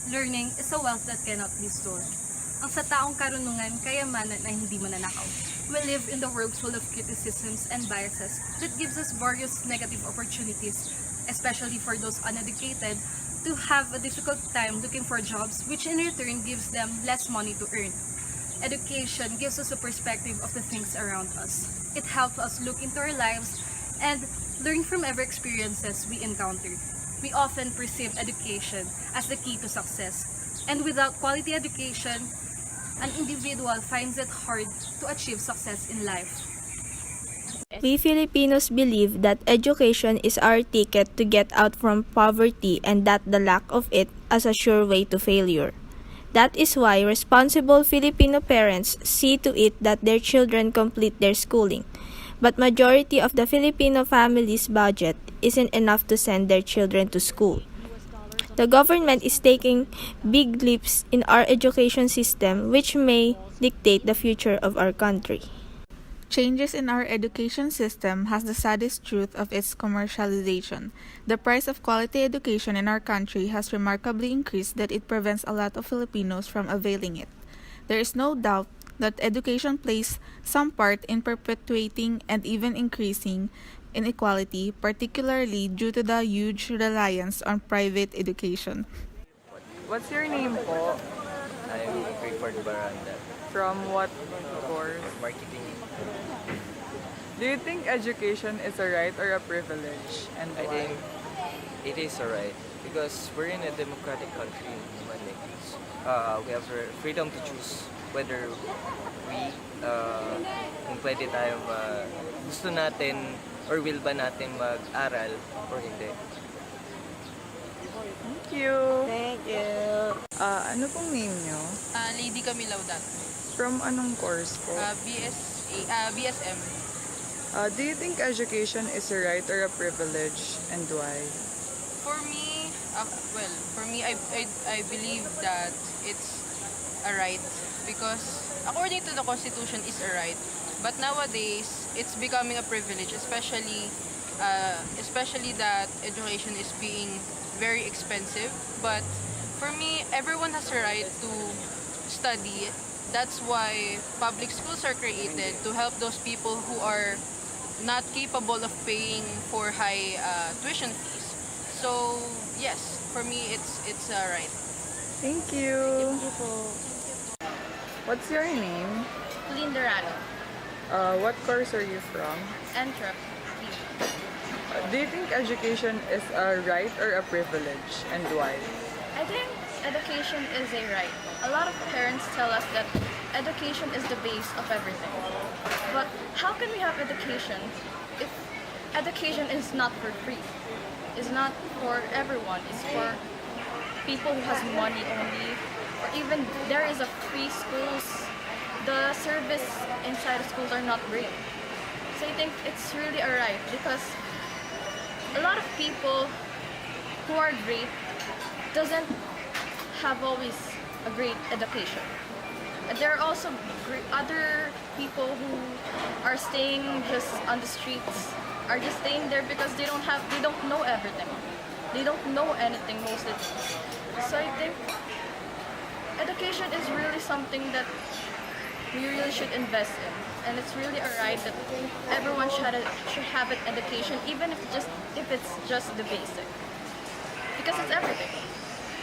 Learning is a wealth that cannot be stored. Ang sa taong karunungan, kayamanan ay hindi mananakaw. We live in the world full of criticisms and biases that gives us various negative opportunities, especially for those uneducated, to have a difficult time looking for jobs, which in return gives them less money to earn. Education gives us a perspective of the things around us. It helps us look into our lives and learn from every experiences we encounter. We often perceive education as the key to success, and without quality education, an individual finds it hard to achieve success in life. We Filipinos believe that education is our ticket to get out from poverty and that the lack of it is a sure way to failure. That is why responsible Filipino parents see to it that their children complete their schooling. But majority of the Filipino families' budget isn't enough to send their children to school. The government is taking big leaps in our education system which may dictate the future of our country. Changes in our education system has the saddest truth of its commercialization. The price of quality education in our country has remarkably increased that it prevents a lot of Filipinos from availing it. There is no doubt that education plays some part in perpetuating and even increasing inequality, particularly due to the huge reliance on private education. What's your name po? I'm Clifford Baranda, From what course? marketing. Do you think education is a right or a privilege? And I why? think it is alright because we're in a democratic country naman eh. We have freedom to choose whether we kung pwede tayong gusto natin or will ba natin mag-aral or hindi. Thank you. Thank you. Ano pong name nyo? Lady Camila Udat. From anong course po? BSM. Do you think education is a right or a privilege and why? For me, I believe that it's a right because according to the Constitution is a right. But nowadays, it's becoming a privilege, especially that education is being very expensive. But for me, everyone has a right to study. That's why public schools are created to help those people who are not capable of paying for high tuition fees. So yes, for me it's right. Thank you. What's your name? Linda Rano, What course are you from? Entrep. Do you think education is a right or a privilege and why? I think education is a right. A lot of parents tell us that education is the base of everything. But how can we have education if education is not for free? It's not for everyone. It's for people who has money only. Or even there is a free schools. The service inside the schools are not great. So I think it's really a right because a lot of people who are great doesn't have always a great education. And there are also other people who are staying just on the streets, are just staying there because they don't know everything. They don't know anything most of the time. So I think education is really something that we really should invest in. And it's really a right that everyone should have an education, even if it's just the basic. Because it's everything.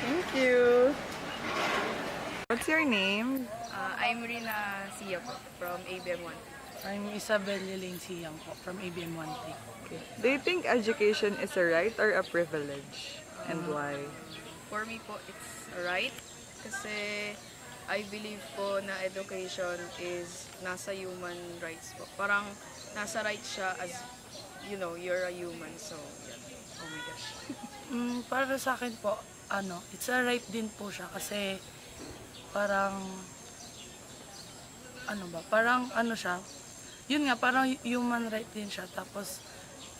Thank you. What's your name? I'm Rina Sia po, from ABM 1. I'm Isabel Yelene Siyang po from ABM 1T. Do you think education is a right or a privilege and why? For me po, it's a right kasi I believe po na education is nasa human rights po. Parang nasa right siya as, you know, you're a human. So, yeah. Oh my gosh. Para sa akin po, it's a right din po siya kasi parang, parang siya, yun nga, parang human right din siya. Tapos,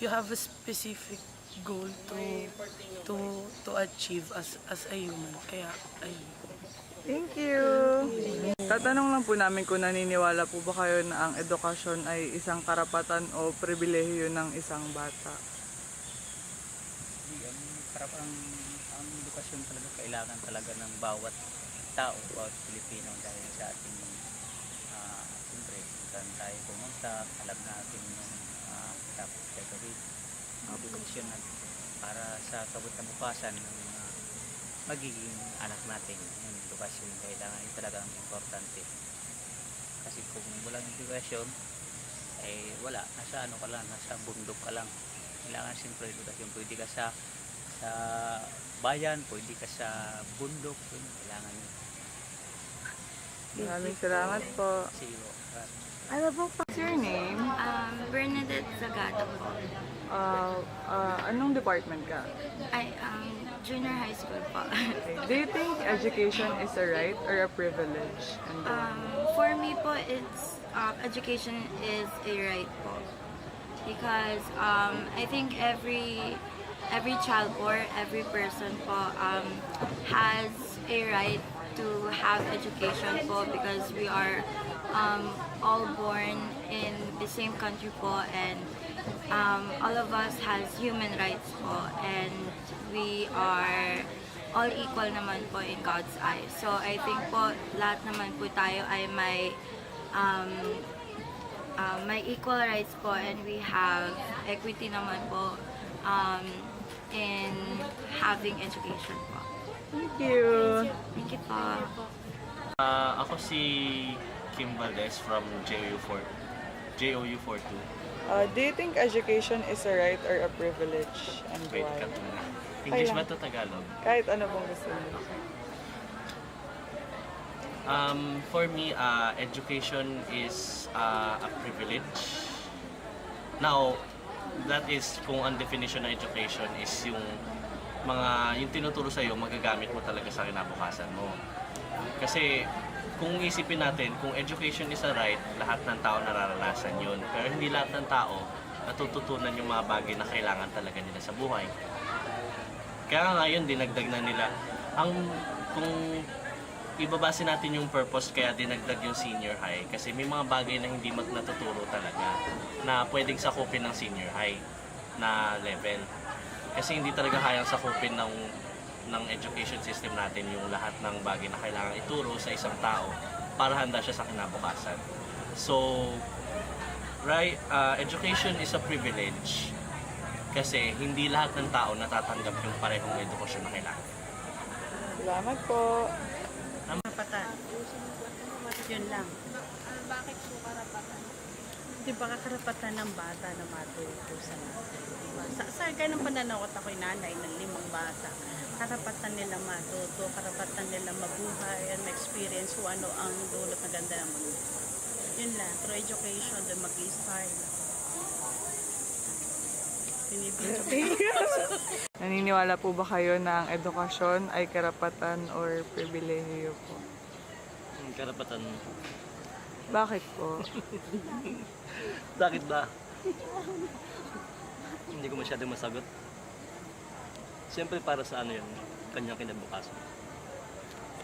you have a specific goal to achieve as a human. Kaya, ayun. Thank you. Tatanong lang po namin kung naniniwala po ba kayo na ang edukasyon ay isang karapatan o pribilehiyo ng isang bata? Ang edukasyon talaga kailangan talaga ng bawat tao, bawat Pilipino dahil sa ating siyempre kung saan tayo pumunta, alam natin yung dapat gagawin, edukasyon natin para sa kabukasan ng magiging anak natin. Yung edukasyon kailangan ay talagang importante. Kasi kung walang edukasyon, eh wala, nasa ano ka lang, nasa bundok ka lang. Kailangan siyempre edukasyon, pwede ka sa bayan, pwede ka sa bundok, yun, kailangan yun. Maraming salamat po. Zero. What's your name? Bernadette Zagata po. Anong department ka? Ay, junior high school po. Okay. Do you think education is a right or a privilege? And For me po, it's education is a right po. Because I think every child or every person po has a right to have education po because we are all born in the same country po, and all of us has human rights po, and we are all equal naman po in God's eyes. So I think po lahat naman po tayo ay may equal rights po, and we have equity naman po in having education po. thank you. Thank you po. Ako si Kim Valdez from JOU 42. Do you think education is a right or a privilege? And Wait, why? cut muna. English Kailan? ba to Tagalog? Kahit ano pong gusto niyo. For me, education is a privilege. Now, that is kung ang definition ng education is yung tinuturo sa iyo magagamit mo talaga sa kinabukasan mo. Kasi kung isipin natin, kung education is a right, lahat ng tao nararanasan yun. Pero hindi lahat ng tao natututunan yung mga bagay na kailangan talaga nila sa buhay. Kaya ngayon, dinagdag na nila. Kung ibabase natin yung purpose, kaya dinagdag yung senior high. Kasi may mga bagay na hindi natuturo talaga na pwedeng sakupin ng senior high na level. Kasi hindi talaga kayang sakupin ng education system natin yung lahat ng bagay na kailangan ituro sa isang tao para handa siya sa kinabukasan. So, right, education is a privilege kasi hindi lahat ng tao natatanggap yung parehong edukasyon na kailangan. Salamat po. Karapatan. Yun lang. Bakit po karapatan? Di ba karapatan ng bata na matuto sa natin? Diba? Sa ganang pananaw ko, ako'y nanay ng 5 bata. Karapatan nila matuto, karapatan nila mabuhay and ma-experience kung ano ang dulot na ganda ng mundo. Yun lang, through education, doon mag-i-start. Naniniwala po ba kayo na ang edukasyon ay karapatan or pribilehiyo po? Karapatan. Bakit po? Bakit ba? Hindi ko masyadong masagot. Siyempre para sa ano yun, kanyang kinabukasan.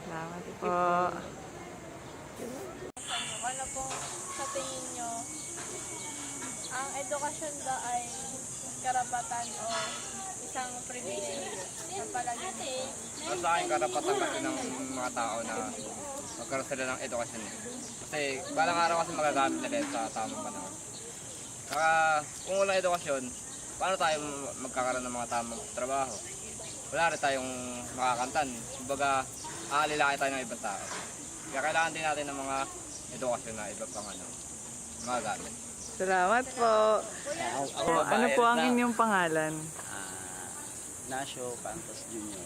Salamat po. Ano po sa tingin nyo, ang edukasyon ba ay karapatan o isang privilege sa palagay mo? Sa akin, karapatan kasi ng mga tao na magkaroon sila ng edukasyon. Kasi balang araw kasi magagamit nila sa tamang panahon. Saka kung walang edukasyon, paano tayo magkakaroon ng mga tamang trabaho? Wala rin tayong makakantan. Kumbaga, aalilaki tayo ng ibang tao. Kaya kailangan din natin ng mga edukasyon na iba pang magagamit. Salamat po. Ano po ang inyong pangalan? Nasyo Pantos Jr.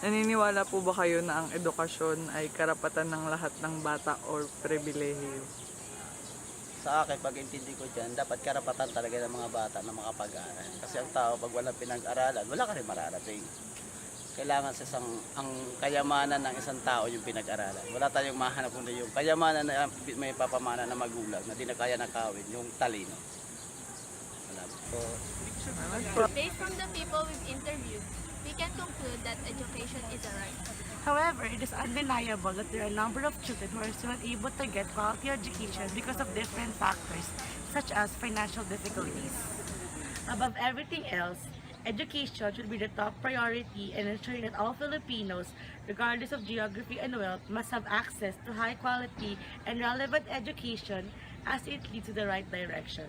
Naniniwala po ba kayo na ang edukasyon ay karapatan ng lahat ng bata or pribilehiyo? Sa akin, pag-intindi ko dyan, dapat karapatan talaga ng mga bata na makapag-aral. Kasi ang tao, pag walang pinag-aralan, wala ka rin mararating. Kailangan ang kayamanan ng isang tao yung pinag-aralan. Wala tayong mahanap kundi yung kayamanan na may papamana na magulang na di na kaya nakawin, yung talino. Wala po. Based from the people we've interviewed, we can conclude that education is a right. However, it is undeniable that there are a number of children who are still not able to get quality education because of different factors, such as financial difficulties. Above everything else, education should be the top priority and ensuring that all Filipinos, regardless of geography and wealth, must have access to high quality and relevant education as it leads to the right direction.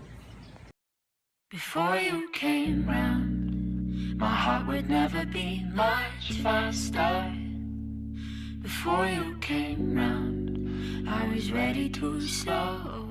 Before you came round, my heart would never beat much faster. Before you came round, I was ready to slow